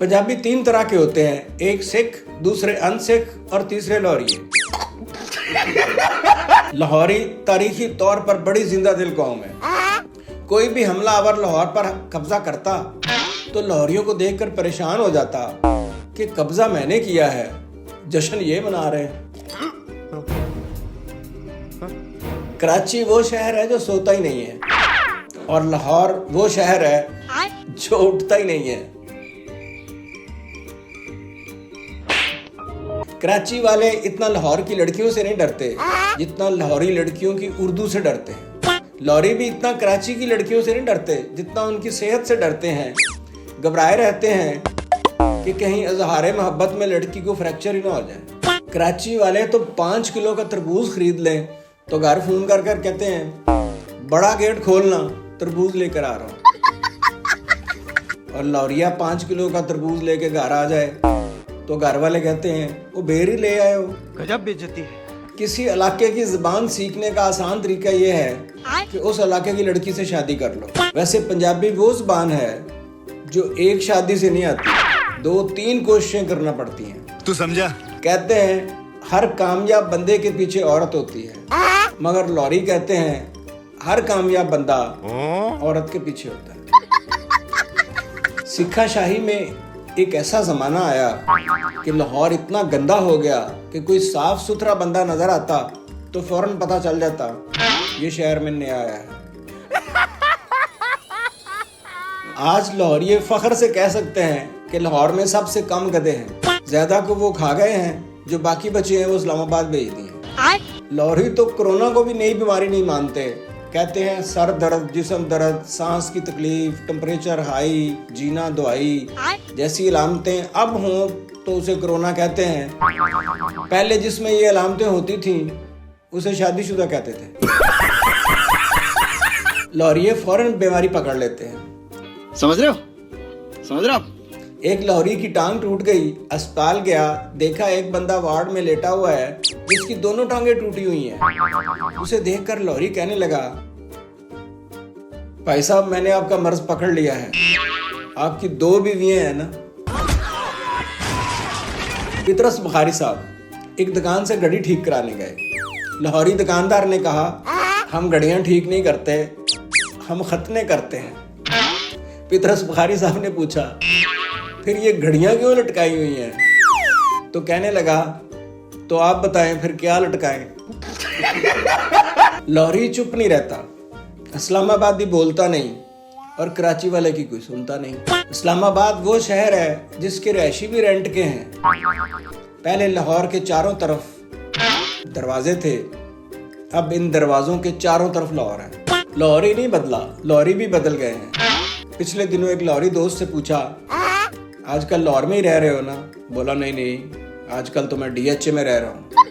पंजाबी तीन तरह के होते हैं, एक सिख, दूसरे अनसिख और तीसरे लाहौरी। लाहौरी तारीखी तौर पर बड़ी जिंदा दिल कौम है। कोई भी हमलावर लाहौर पर कब्जा करता तो लाहौरियों को देखकर परेशान हो जाता कि कब्जा मैंने किया है, जश्न ये मना रहे हैं। कराची वो शहर है जो सोता ही नहीं है और लाहौर वो शहर है जो उठता ही नहीं है। कराची वाले इतना लाहौर की लड़कियों से नहीं डरते जितना लाहौरी लड़कियों की उर्दू से डरते हैं। लाहौरी भी इतना कराची की लड़कियों से नहीं डरते जितना उनकी सेहत से डरते हैं। घबराए रहते हैं कि कहीं इजहारे मोहब्बत में लड़की को फ्रैक्चर ही ना हो जाए। कराची वाले तो 5 किलो का तरबूज खरीद लें तो घर फोन कर कर कहते हैं बड़ा गेट खोलना, तरबूज लेकर आ रहा हूँ। और लाहौरिया 5 किलो का तरबूज लेके घर आ जाए तो घर वाले कहते हैं वो बेर ही ले आए हो। गजब बेइज्जती है। किसी इलाके की जुबान सीखने का आसान तरीका ये है कि उस इलाके की लड़की से शादी कर लो। वैसे पंजाबी वो जुबान है जो एक शादी से नहीं आती, 2-3 कोशिशें करना पड़ती हैं। तू समझा? कहते हैं हर कामयाब बंदे के पीछे औरत होती है, मगर लाहौरी कहते हैं हर कामयाब बंदा औरत के पीछे होता है। सिक्का शाही में एक ऐसा जमाना आया कि लाहौर इतना गंदा हो गया कि कोई साफ सुथरा बंदा नजर आता तो फौरन पता चल जाता ये शहर में नया आया है। आज लाहौरी फख्र से कह सकते हैं कि लाहौर में सबसे कम गधे हैं। ज्यादा को वो खा गए हैं, जो बाकी बचे हैं वो इस्लामाबाद भेज दिए। लाहौरी तो कोरोना को भी नई बीमारी नहीं मानते। कहते हैं सर दर्द, जिस्म दर्द, सांस की तकलीफ, टेम्परेचर हाई, जीना दुआई जैसी अलामतें अब हों तो उसे कोरोना कहते हैं। पहले जिसमें ये अलामतें होती थीं उसे शादीशुदा कहते थे। लाहौरी फौरन बीमारी पकड़ लेते हैं। समझ रहे हो? समझ रहे हो? एक लाहौरी की टांग टूट गई, अस्पताल गया, देखा एक बंदा वार्ड में लेटा हुआ है जिसकी दोनों टांगें टूटी हुई हैं। उसे देखकर लाहौरी कहने लगा भाई साहब मैंने आपका मर्ज पकड़ लिया है, आपकी 2 बीवियां हैं ना। पितरस बुखारी साहब एक दुकान से घड़ी ठीक कराने गए। लाहौरी दुकानदार ने कहा हम घड़ियां ठीक नहीं करते, हम खतने करते हैं। पितरस बुखारी साहब ने पूछा फिर ये घड़ियां क्यों लटकाई हुई हैं? तो कहने लगा तो आप बताएं फिर क्या लटकाएं। लाहौरी चुप नहीं रहता, इस्लामाबादी बोलता नहीं और कराची वाले की कोई सुनता नहीं। इस्लामाबाद वो शहर है जिसके रहायशी भी रेंट के हैं। पहले लाहौर के चारों तरफ दरवाजे थे, अब इन दरवाजों के चारों तरफ लाहौर है। लाहौरी नहीं बदला, लाहौरी भी बदल गए हैं। पिछले दिनों एक लाहौरी दोस्त से पूछा आजकल लाहौर में ही रह रहे हो ना? बोला नहीं नहीं, आजकल तो मैं DHA में रह रहा हूँ।